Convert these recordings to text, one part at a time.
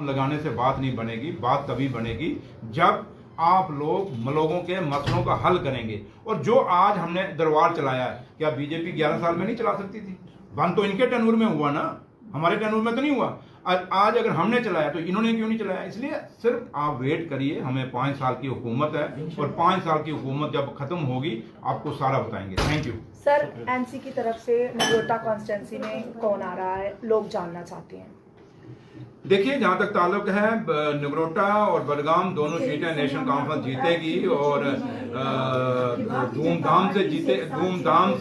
लगाने से बात नहीं बनेगी। बात तभी बनेगी जब आप लोगों के मसलों का हल करेंगे। और जो आज हमने दरबार चलाया है, क्या बीजेपी 11 साल में नहीं चला सकती थी? बंद तो इनके टनूर में हुआ ना, हमारे टनूर में तो नहीं हुआ। आज अगर हमने चलाया तो इन्होंने क्यों नहीं चलाया? इसलिए सिर्फ आप वेट करिए, हमें 5 साल की हुकूमत है और 5 साल की हुकूमत जब खत्म होगी आपको सारा बताएंगे। Thank you sir. एनसी की तरफ से नगरोटा कॉन्स्टिट्यूंसी में कौन आ रहा है, लोग जानना चाहते हैं। देखिए, जहाँ तक ताल्लुक है, नगरोटा और बडगाम दोनों सीटें नेशनल कॉन्फ्रेंस जीतेगी और धूमधाम से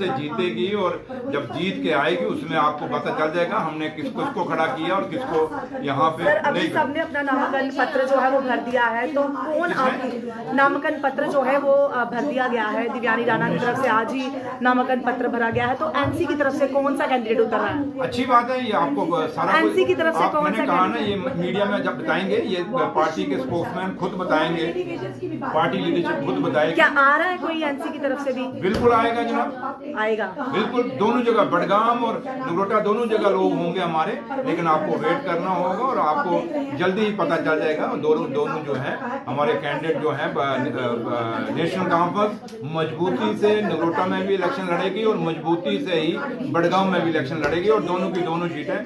जीतेगी। और जब जीत के आएगी उसमें आपको पता चल जाएगा हमने किसको खड़ा किया और किसको यहाँ पे। सर, अभी सबने अपना नामांकन पत्र जो है वो भर दिया है, तो कौन आपकी नामांकन पत्र जो है वो भर दिया गया है? दिव्यानी राणा की तरफ से आज ही नामांकन पत्र भरा गया है, तो एनसी की तरफ से कौन सा कैंडिडेट उतर रहा है? अच्छी बात है, ये आपको सारा एनसी की तरफ से कौन सा कहा ना, ये मीडिया में जब बताएंगे, ये पार्टी के स्पोक्समैन खुद बताएंगे, पार्टी लीडरशिप खुद बताएगी। क्या आ रहा है कोई एनसी की तरफ से भी? बिल्कुल आएगा जनाब, आएगा बिल्कुल। दोनों जगह बडगाम और नगरोटा दोनों जगह लोग होंगे हमारे, लेकिन आपको वेट करना होगा और आपको जल्दी ही पता चल जाएगा। दोनों जो है हमारे कैंडिडेट जो है, नेशनल कॉन्फ्रेंस मजबूती से नगरोटा में भी इलेक्शन लड़ेगी और मजबूती से ही बडगाम में भी इलेक्शन लड़ेगी और दोनों की दोनों सीटें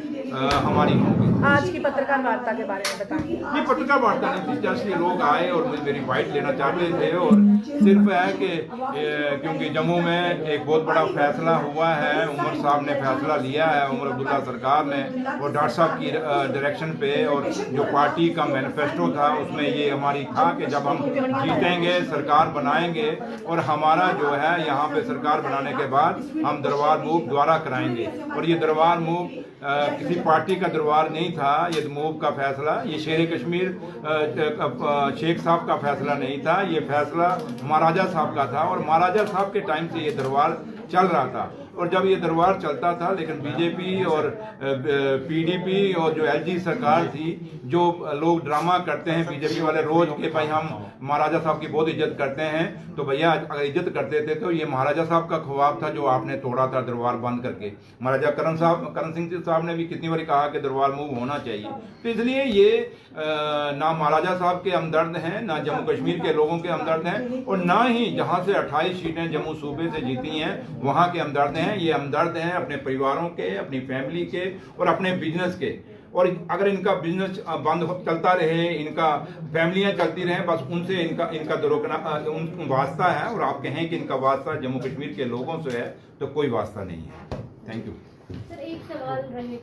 हमारी होंगी। आज की पत्रकार वार्ता के बारे में बताइए। ये पत्रकार वार्ता नहीं थी, जस्ट ये लोग आए और मेरी बाइट लेना चाहते थे। और सिर्फ है कि क्योंकि जम्मू में एक बहुत बड़ा फैसला हुआ है, उमर साहब ने फैसला लिया है, उमर अब्दुल्ला सरकार ने, और डॉक्टर साहब की डायरेक्शन पे, और जो पार्टी का मैनिफेस्टो था उसमें ये हमारी था कि जब हम जीतेंगे सरकार बनाएंगे और हमारा जो है यहाँ पे सरकार बनाने के बाद हम दरबार मूव दोबारा कराएंगे। और ये दरबार मूव किसी पार्टी का दरबार नहीं था, ये मूव का फैसला, ये शेर कश्मीर शेख साहब का फैसला नहीं था, ये फैसला महाराजा साहब का था। और महाराजा साहब के टाइम से ये दरबार चल रहा था। और जब ये दरबार चलता था, लेकिन बीजेपी और पीडीपी और जो एलजी सरकार थी, जो लोग ड्रामा करते हैं बीजेपी वाले रोज के, भाई हम महाराजा साहब की बहुत इज्जत करते हैं, तो भैया अगर इज्जत करते थे तो ये महाराजा साहब का ख्वाब था जो आपने तोड़ा था दरबार बंद करके। महाराजा करण सिंह साहब ने भी कितनी बार कहा कि दरबार मूव होना चाहिए। तो इसलिए ये ना महाराजा साहब के हमदर्द हैं, ना जम्मू कश्मीर के लोगों के हमदर्द हैं, और ना ही जहाँ से 28 सीटें जम्मू सूबे से जीती हैं वहाँ के हमदर्द हैं। ये हमदर्द हैं अपने परिवारों के, अपनी फैमिली के और अपने बिजनेस के। और अगर इनका बिजनेस बंद चलता रहे, इनका फैमिलियां चलती रहें, बस उनसे इनका दरोकना वास्ता है। और आप कहें कि इनका वास्ता जम्मू कश्मीर के लोगों से है तो कोई वास्ता नहीं है। Thank you. सर, एक सवाल